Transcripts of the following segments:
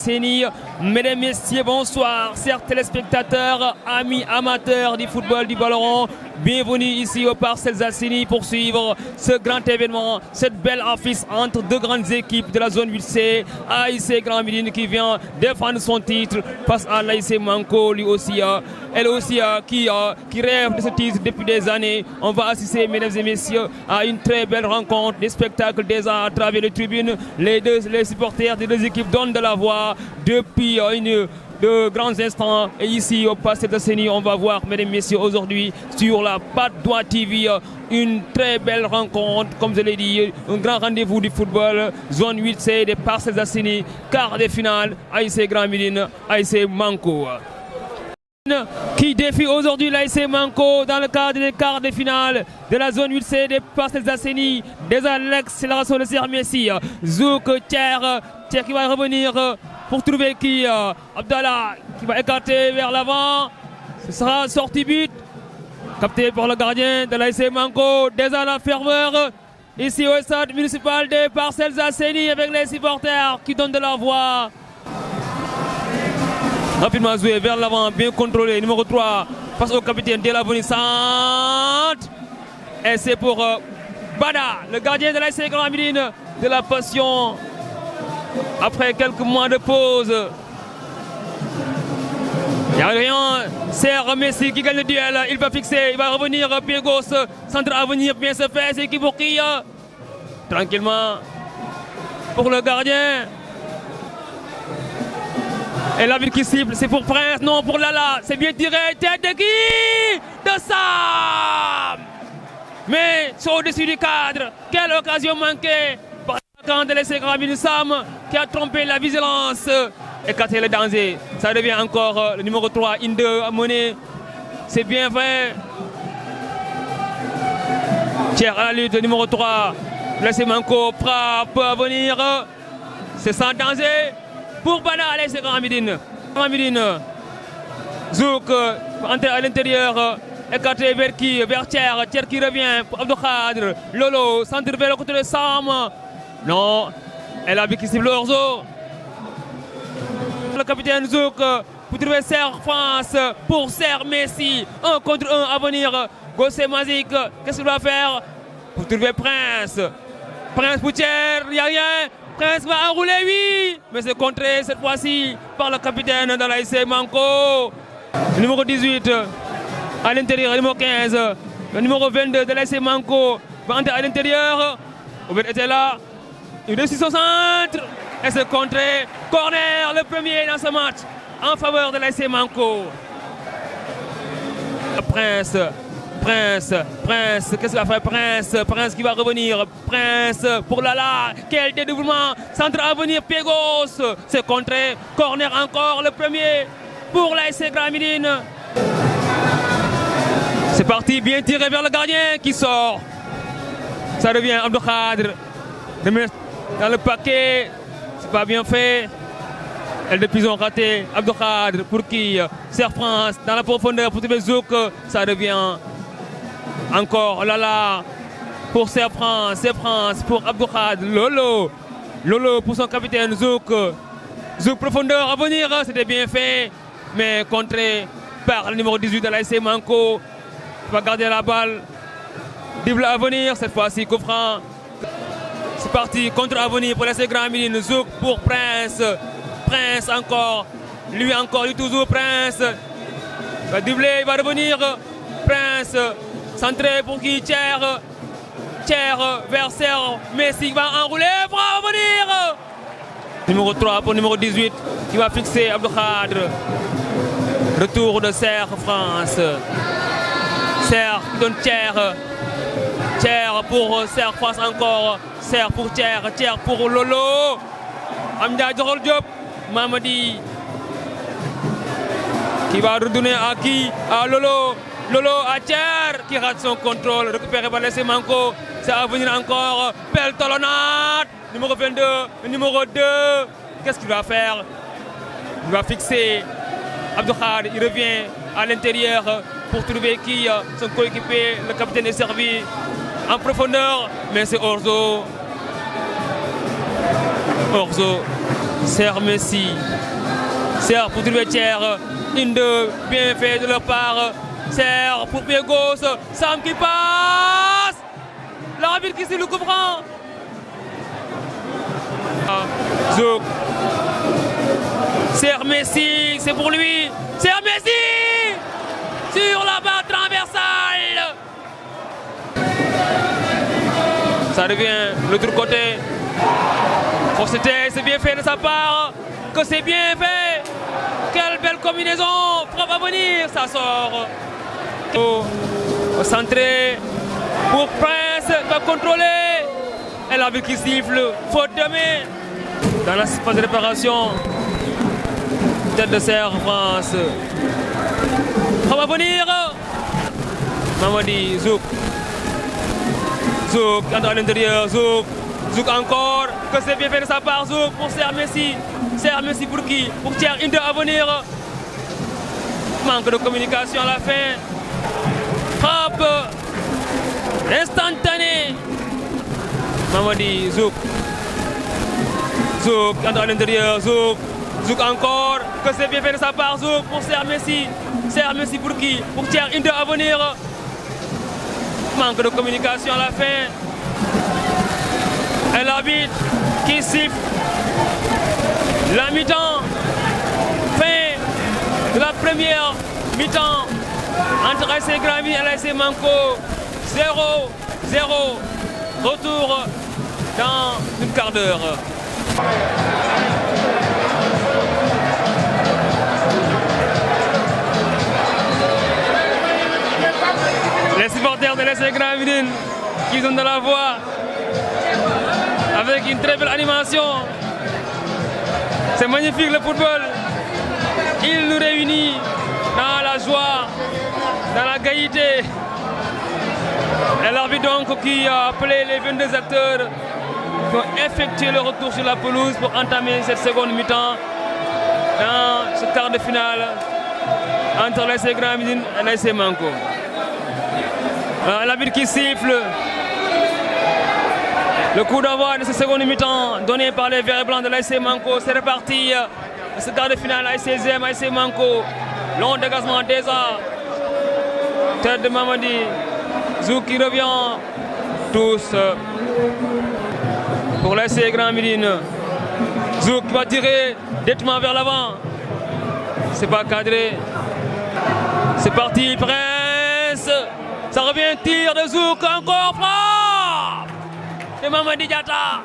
Séni, mesdames, messieurs, bonsoir, chers téléspectateurs, amis amateurs du football, du ballon rond. Bienvenue ici au Parcelles Assainies pour suivre ce grand événement, cette belle affiche entre deux grandes équipes de la zone 8C. AIC Grand Médine qui vient défendre son titre face à l'AIC Manko, lui aussi, elle aussi qui rêve de ce titre depuis des années. On va assister, mesdames et messieurs, à une très belle rencontre, des spectacles déjà à travers les tribunes. Les supporters des deux équipes donnent de la voix depuis de grands instants. Et ici au Parcelles Assainies, on va voir, mesdames et messieurs, aujourd'hui sur la Patte d'Oie TV, une très belle rencontre, comme je l'ai dit, un grand rendez-vous du football, zone 8C des Parcelles Assainies, quart de finale, AIC Grand Médine, AIC Manko. Qui défie aujourd'hui l'AIC Manko dans le cadre des quarts de finale de la zone 8C des Parcelles Assainies. Déjà l'accélération de Serre Messi, Zouk, Thier qui va revenir pour trouver qui Abdallah qui va écarter vers l'avant. Ce sera sortie but, capté par le gardien de l'AIC Manko. Déjà la ferveur ici au stade municipal des Parcelles Assainies avec les supporters qui donnent de la voix. Rapidement joué vers l'avant, bien contrôlé. Numéro 3 face au capitaine de l'avenir centre. Et c'est pour Bada, le gardien de l'AIC Grand Médine, de la passion. Après quelques mois de pause. Il n'y a rien. Serre Messi qui gagne le duel. Il va fixer, il va revenir pied gauche. Centre à venir, bien se fait. C'est qui pour qui tranquillement pour le gardien. Et l'arbitre qui cible, c'est pour Prince, non pour Lala. C'est bien tiré, tête de qui? De Sam. Mais c'est au-dessus du cadre. Quelle occasion manquée par l'attaquant de l'AIC Grand Médine, Sam, qui a trompé la vigilance. Écarté le danger. Ça devient encore le numéro 3, Inde à mener. C'est bien fait. Thier à la lutte, le numéro 3. l'AIC Manko, frappe à venir. C'est sans danger. Pour Bada, l'AIC Grand Médine. Grand Médine. Zouk entrer à l'intérieur. Écarté vers qui? Vers Thier. Thier qui revient pour Abdou Khadr. Lolo, centre vers le côté de Sam. Non. Elle a qui cible Orzo. Le capitaine Zouk pour trouver Serre France. Pour Serre Messi. 1 contre 1 à venir. Gossé Mazik. Qu'est-ce qu'il va faire? Pour trouver Prince. Prince pour Thier. Il n'y a rien. Prince va enrouler, oui. Mais c'est contré cette fois-ci par le capitaine de l'AIC Manko. Le numéro 18 à l'intérieur. Le numéro 15. Le numéro 22 de l'AIC Manko va entrer à l'intérieur. Oubert était là. Il réussit son centre. Et c'est contré. Corner, le premier dans ce match en faveur de l'AIC Manko. Prince, qu'est-ce qu'il va faire? Prince qui va revenir. Prince pour Lala. Quel dédoublement. Centre à venir, pied gauche. C'est contré. Corner encore, le premier pour l'AIC Grand Médine. C'est parti, bien tiré vers le gardien qui sort. Ça revient Abdou Khadr. Dans le paquet. C'est pas bien fait. Elle de prison raté. Abdou Khadr pour qui? Serre France dans la profondeur pour trouver Zouk. Ça revient. Encore Lala pour Serre France pour Abdou Khadr. Lolo pour son capitaine Zouk. Zouk profondeur à venir. C'était bien fait. Mais contré par le numéro 18 de l'AIC Manko. Il va garder la balle. Dribble à venir. Cette fois-ci coup franc. C'est parti, contre à venir pour l'AIC Grand Médine. Zouk pour Prince. Prince encore. Lui toujours Prince. Il va dribbler, il va revenir. Prince. Centré pour qui? Thier vers Serre. Messi va enrouler. Va revenir. Numéro 3 pour numéro 18 qui va fixer Abdou Khadr. Retour de Serre France. Serre qui donne Thier. Thier pour Serre France encore. Serre pour Thier pour Lolo. Amdia Djorol Diop. Mamadi. Qui va redonner à qui? À Lolo. Lolo à Thier qui rate son contrôle. Récupéré par l'AIC Manko. Ça va venir encore. Belle talonnade. Numéro 22. Le numéro 2. Qu'est-ce qu'il va faire? Il va fixer Abdou Khadr. Il revient à l'intérieur pour trouver qui? Son coéquipier. Le capitaine est servi en profondeur. Mais c'est Orzo. Serre Messi. Serre pour Drouetière. Une deux, bien fait de leur part. Serre pour pied gauche. Sam qui passe. L'arbitre qui s'est le couvrant. Zouk. Serre Messi, c'est pour lui. Serre Messi sur la barre transversale. Ça revient l'autre côté. Oh, c'est bien fait de sa part. Que c'est bien fait. Quelle belle combinaison. Frappe à venir. Ça sort. Au centré. Pour Prince. Va contrôler. Et l'arbitre qui siffle. Faute de main. Dans la phase de réparation. Tête de serre France. Frappe à venir. Mamadi Zouk. Zouk entre à l'intérieur. Zouk. Zouk encore. Que c'est bien fait de sa part. Zouk pour Serre Messi. Serre Messi pour qui? Pour Thier. Une deux à venir. Manque de communication à la fin. Frappe instantanée. Mamadi Zouk. Zouk entre à l'intérieur. Zouk. Zouk encore. Que c'est bien fait de sa part. Zouk pour Serre Messi. Serre Messi pour qui? Pour Thier. Une deux à venir. Manque de communication à la fin. Et l'arbitre qui siffle la mi-temps. Fin de la première mi-temps entre ASC Grammy et l'ASC Manko. 0-0. Retour dans une quart d'heure. Les supporters de l'ASC Grammy qui sont de la voix avec une très belle animation. C'est magnifique le football. Il nous réunit dans la joie, dans la gaieté. Et l'arbitre donc qui a appelé les 22 acteurs qui ont effectué le retour sur la pelouse pour entamer cette seconde mi-temps dans ce quart de finale entre l'ASC Grand Médine et l'ASC Manko. L'arbitre qui siffle le coup d'envoi de ce second mi-temps donné par les verts et blancs de l'ASC Manko. C'est reparti. Ce quart de finale ASC ZM, ASC Manko. Long dégagement déjà. Tête de Mamadi. Zouk qui revient. Tous pour l'ASC Grand Médine. Zouk va tirer nettement vers l'avant. C'est pas cadré. C'est parti, Prince. Ça revient, tir de Zouk, encore frappe de Mamadi Diatta.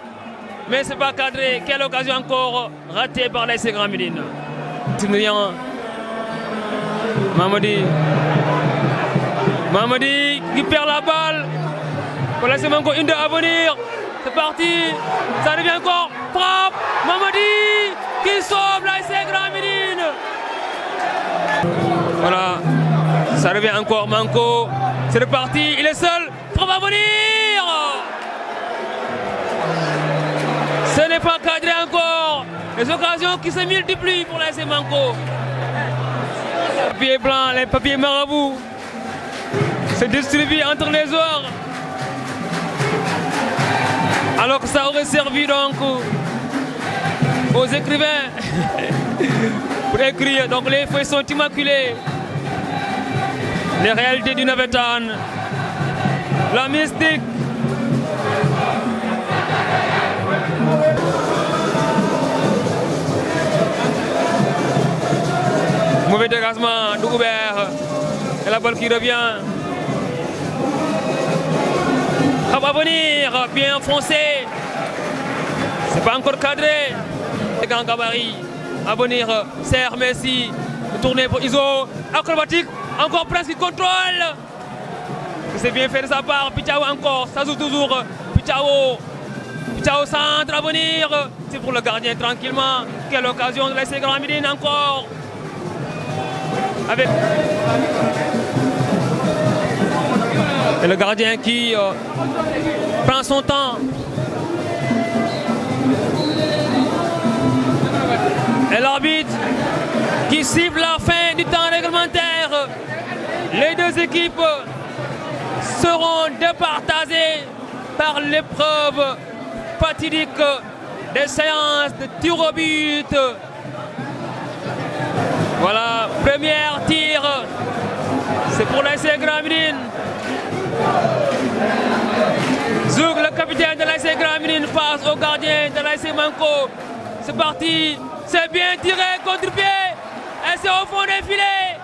Mais c'est pas cadré. Quelle occasion encore ratée par l'ASC Grand Médine. Mamadi qui perd la balle. Pour l'ASC Manko, une deux à venir. C'est parti. Ça revient encore. Frappe. Mamadi qui sauve l'ASC Grand Médine. Voilà. Ça revient encore Manko. C'est reparti. Il est seul. Frappe à venir. Ce n'est pas cadré encore. Les occasions qui se multiplient pour l'ASC Manko. Les papiers blancs, les papiers marabouts se distribuent entre les joueurs. Alors que ça aurait servi donc aux écrivains pour écrire. Donc les feuilles sont immaculées. Les réalités du Navetan. La mystique. Mauvais dégagement d'Oubert. Et la balle qui revient. Ça va venir, bien foncé. C'est pas encore cadré. Les grands gabarits. À venir, Serre Messi. Tourner pour Iso. Acrobatique. Encore presque qui contrôle. C'est bien fait de sa part. Pichao encore. Ça joue toujours. Pichao. Pichao centre à venir. C'est pour le gardien tranquillement. Quelle occasion de laisser Grand Médine encore. Avec et le gardien qui prend son temps. Et l'arbitre qui cible la fin du temps réglementaire. Les deux équipes seront départagées par l'épreuve fatidique des séances de tir au but. Voilà, premier tir. C'est pour l'ASC Grand Médine. Zouk, le capitaine de l'ASC Grand Médine, passe au gardien de l'ASC Manko. C'est parti. C'est bien tiré, contre-pied. Et c'est au fond des filets.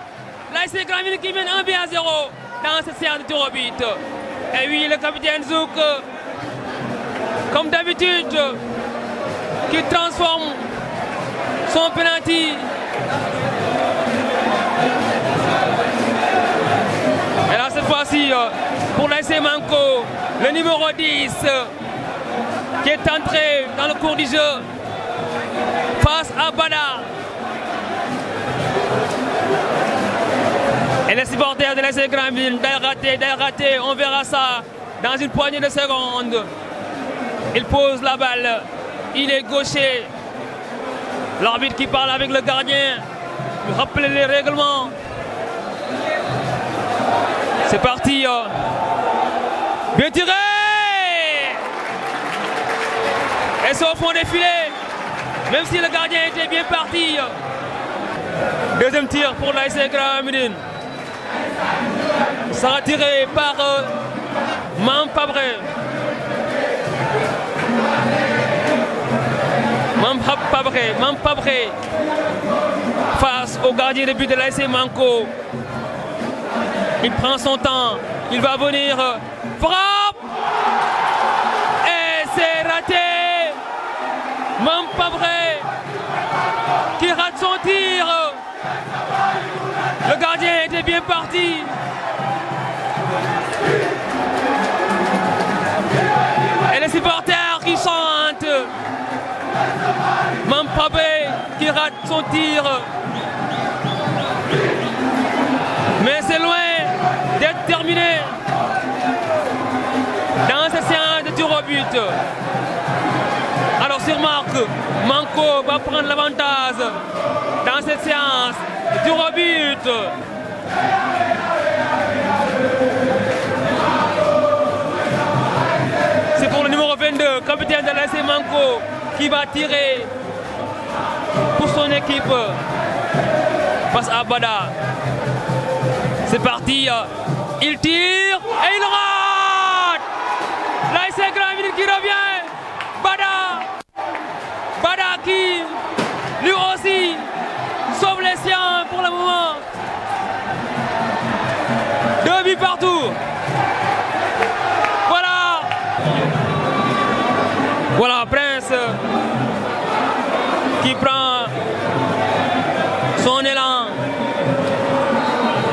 L'ASC Grand Médine qui mène 1-0 dans cette séance de tir au but. Et oui, le capitaine Zouk, comme d'habitude, qui transforme son penalty. Et là, cette fois-ci, pour l'ASC Manko, le numéro 10, qui est entré dans le cours du jeu, face à Bada. Et les supporters de l'ASC Grand Médine, d'ailleurs raté, on verra ça dans une poignée de secondes. Il pose la balle, il est gaucher. L'arbitre qui parle avec le gardien, lui rappelle les règlements. C'est parti. Bien tiré. Et c'est au fond des filets, même si le gardien était bien parti. Deuxième tir pour l'ASC Grand Médine. Ça sera tiré par Mampabré. Mampabré face au gardien de but de l'ASC Manko. Il prend son temps, il va venir, frappe et c'est raté. Mampabré qui rate son tir. Le gardien était bien parti. Et les supporters qui chantent. Mampabré qui rate son tir. Mais c'est loin d'être terminé dans cette séance de tir au but. Alors sur marque, Manko va prendre l'avantage dans cette séance de tir au but. C'est pour le numéro 22, capitaine de l'ASC Manko, qui va tirer pour son équipe face à Bada. C'est parti, il tire et il rate. L'ASC Grand Médine qui revient. Bada qui lui aussi sauve les siens pour le moment. 2 buts partout. Voilà Prince qui prend son élan.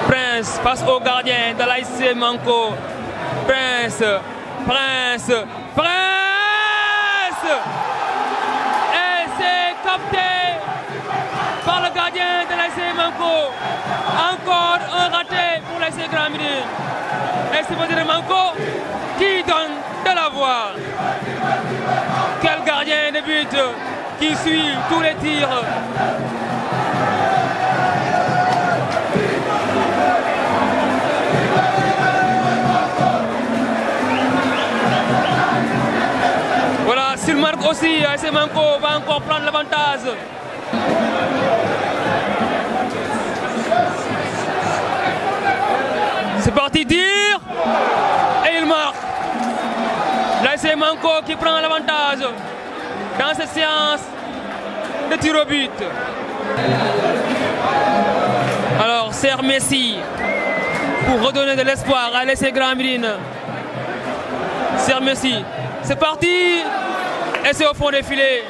Prince face au gardien de l'ASC Manko. Prince. Et c'est capté par le gardien de l'ASC Manko. Encore un raté pour l'ASC Grand Médine. Et c'est pour Manko qui donne de la voix. Quel gardien de but qui suit tous les tirs. Voilà, s'il marque aussi, ASC Manko va encore prendre l'avantage. C'est parti, tir. Et il marque. L'ASC Manko qui prend l'avantage dans cette séance de tir au but. Alors, Serre Messi pour redonner de l'espoir à l'ASC Grand Médine. Serre Messi, c'est parti. Et c'est au fond des filets.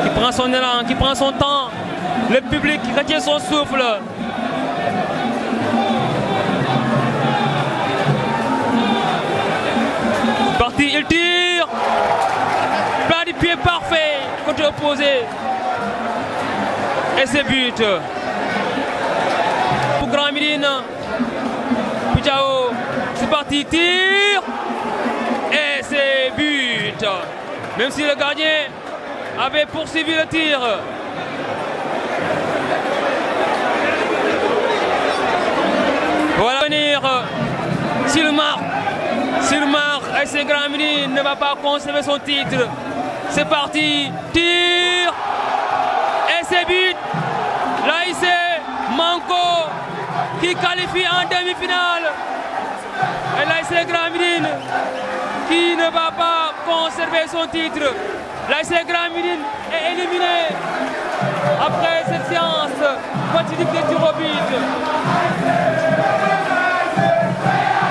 Qui prend son élan, qui prend son temps. Le public qui retient son souffle. Parti, il tire. Plat du pied parfait, côté opposé. Et c'est but. Pour Grand Médine. Puchao, c'est parti, tire. Et c'est but. Même si le gardien avait poursuivi le tir. Voilà venir finir. S'il marque, ASC Grand Médine ne va pas conserver son titre. C'est parti, tir et c'est but. L'ASC Manko qui qualifie en demi-finale. Et l'ASC Grand Médine qui ne va pas conserver son titre. L'ASC Grand Médine est éliminé après cette séance fatidique de tir au but.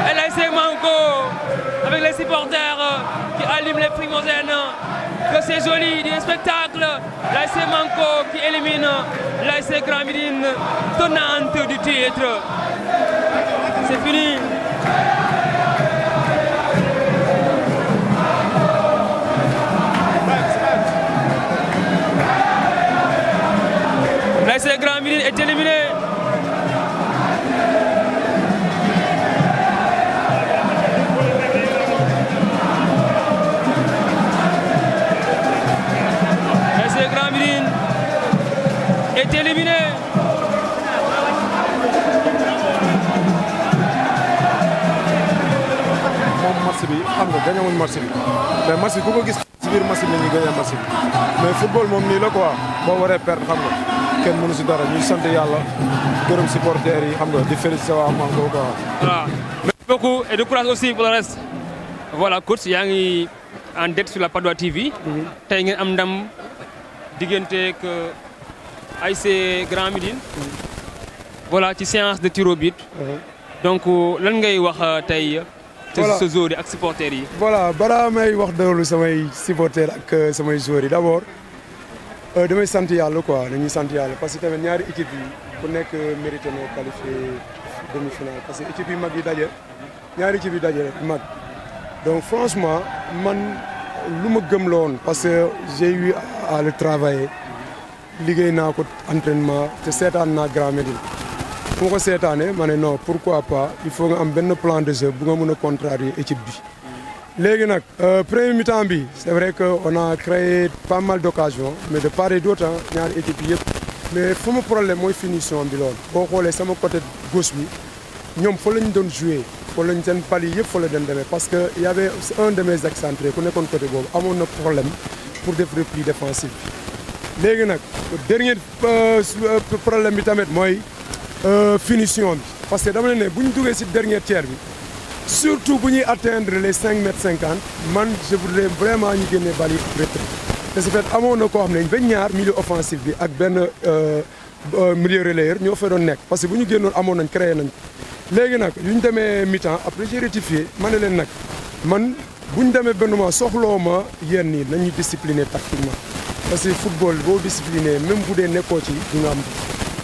Et l'ASC Manko avec les supporters qui allument les fumigènes. Que c'est joli, du spectacle. L'ASC Manko qui élimine l'ASC Grand Médine, tenante du titre. C'est fini. L'ASC Grand Médine est éliminé. L'ASC Grand Médine est éliminé. moom match bi xam nga gagné wuñ match bi mais match bi ku ko gis ci biir match bi la ñuy gagné match bi mais football moom nii la quoi boo waree perdre xam nga kenn mënu si dara ñuy sant yàlla gërëm supporters yi xam nga di féliciter waa Manko quoi. Voilà. Merci beaucoup et de courage aussi pour le reste. Voilà coach yaa ngi en direct sur la Padoa TV. tey ngeen am ndam diggante ak ASC Grand Médine. voilà ci séance de tir au but. donc lan ngay wax tey. voilà sa joueurs yi ak supporters yi. voilà balaa may wax dëgg samay supporters ak samay joueurs yi d' abord damay sant yàlla quoi dañuy sant yàlla parce que tamit ñaari équipe yi ku nekk mérité na qualifié demi-finale parce que équipe yi mag yi daje ñaari équipe yi daje rek mag donc franchement man lu ma gëm la woon parce que j'ai eu à le travailler liggéey naa ko entraînement te seetaan naa Grand Médine. bu ma ko seetaanee ma ne non pourquoi pas il faut nga am benn plan de jeu bu nga mën a contrarier équipe bi léegi nag premier mi-temps bi c'est vrai que on a créé pas mal d'occasions mais de part et d'autre ñaari équipe yi yëpp mais fu mu problème mooy finition bi loolu boo xoolee sama côté gauche bi ñoom fa lañ doon jouer fa lañ seen pal yi yëpp fa la doon demee parce que y avait un de mes excentrés ku nekkoon côté boobu amoon na problème pour def repli défensif bi léegi nag dernier problème bi tamit mooy finition bi parce que dama ne bu ñu duggee ci dernier tiers bi surtout bu ñuy atteindre les 5,50 m man je voudrais vraiment ñu génnee bal yi retrait te su fait amoon na koo xam ne ba ñaar milieu offensif bi ak benn milieu relayeur ñoo fa doon nekk parce que bu ñu génnoon amoon nañ créé nañ léegi nag yu ñu demee mi-temps après j'ai rectifié ma ne leen nag man bu ñu demee benn moment soxloo ma yéen nii nañu discipliner tactiquement parce que football boo discipliné même bu dee nekkoo ci du nga am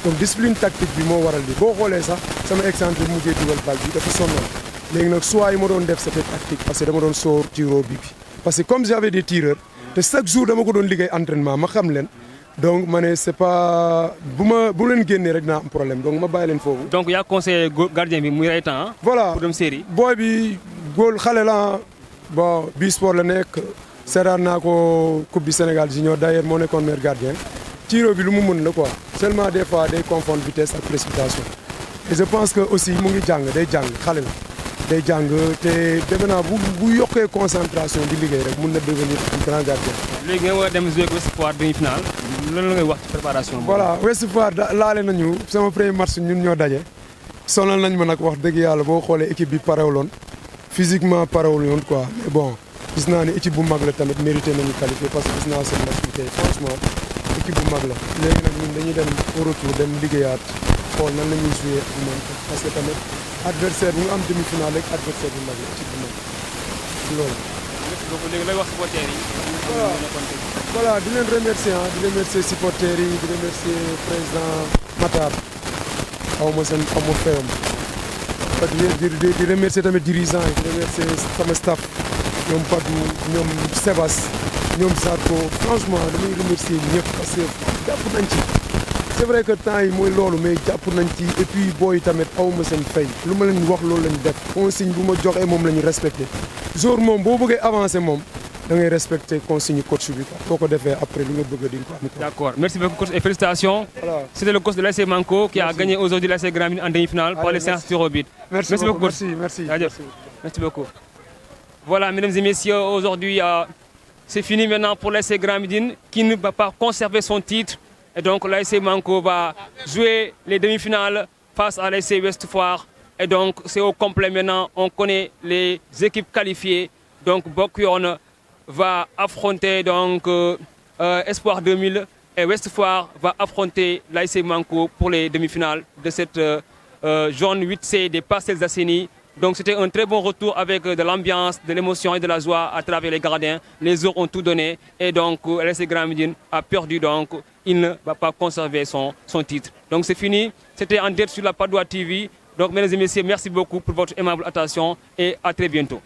donc discipline tactique bi moo waral bi boo xoolee sax sama excentré bi mujjee dugal bal bi dafa sonnoon léegi nag soit yi ma doon def c'était tactique parce que dama doon sóor tiro bi parce que comme j'avais des tireurs te chaque jour dama ko doon liggéey entraînement ma xam leen donc ma ne c'est pas bu leen génnee rek naa am problème donc ma bàyyi leen foofu. donc yaa conseillé gardien bi muy ay temps. voilà pour dem série. booy bi góol xale la bon bii sport la nekk seetaan naa ko coupe du Sénégal junior d'ailleurs moo nekkoon meilleur gardien. tiro bi lu mu mën la quoi seulement des fois day confondre vitesse ak précipitation et je pense que aussi mu ngi jàng day jàng xale la day jàng te defe naa bu yokkee concentration di liggéey rek mun na devenir un grand gardien. léegi nga war a dem jouer ak Ouest Foire demi-finale lan la ngay wax ci préparation bi. voilà Ouest Foire laale nañu sama premier match ñun ñoo daje sonal nañ ma nag wax dëgg yàlla boo xoolee équipe bi parewuloon physiquement parewul yoon quoi mais bon gis naa ne équipe bu mag la tamit mérité nañu qualifier parce que gis naa seen match bi tey franchement. équipe bu mag la léegi nag ñun dañuy dem au retour dem liggéeyaat xool nan la ñuy jouer ak moom parce que tamit adversaire bu nga am demi-finale rek adversaire bu mag la équipe bu mag loolu. léegi lay wax supporters yi. voilà di leen remercier supporters yi di remercier président Matar aw ma seen aw ma fayam di remercier tamit dirigeants yi di remercier sama staff ñoom Badou ñoom Sebas. ñoom Sarko franchement damay remercier ñëpp parce que jàpp nañ ci c'est vrai que temps yi mooy loolu mais jàpp nañ ci et puis booy tamit awma seen fay lu ma leen wax loolu lañ def consigne bu ma joxee moom la ñu respecté jour moom boo bëggee avancer moom da ngay respecter consigne coach bi boo ko defee après li nga bëgg di nga ko am. D'accord, merci beaucoup coach et félicitations. Voilà. C'était le coach de l'ASC Manko qui a gagné aujourd'hui l'ASC Grand Médine en demi-finale par les séances tirs au but. Merci beaucoup coach. Merci beaucoup. Voilà, mesdames et messieurs, aujourd'hui, c'est fini maintenant pour l'ASC Grand Médine qui ne va pas conserver son titre. Et donc, l'ASC Manko va jouer les demi-finales face à l'ASC Ouest Foire. Et donc, c'est au complet maintenant. On connaît les équipes qualifiées. Donc, Bokyon va affronter donc, Espoir 2000 et Ouest Foire va affronter l'ASC Manko pour les demi-finales de cette zone 8C des Parcelles Assainies. Donc c'était un très bon retour avec de l'ambiance, de l'émotion et de la joie à travers les gardiens. Les autres ont tout donné et donc l'ASC Grand Médine a perdu, donc il ne va pas conserver son titre. Donc c'est fini, c'était en direct sur la Padoa TV. Donc mesdames et messieurs, merci beaucoup pour votre aimable attention et à très bientôt.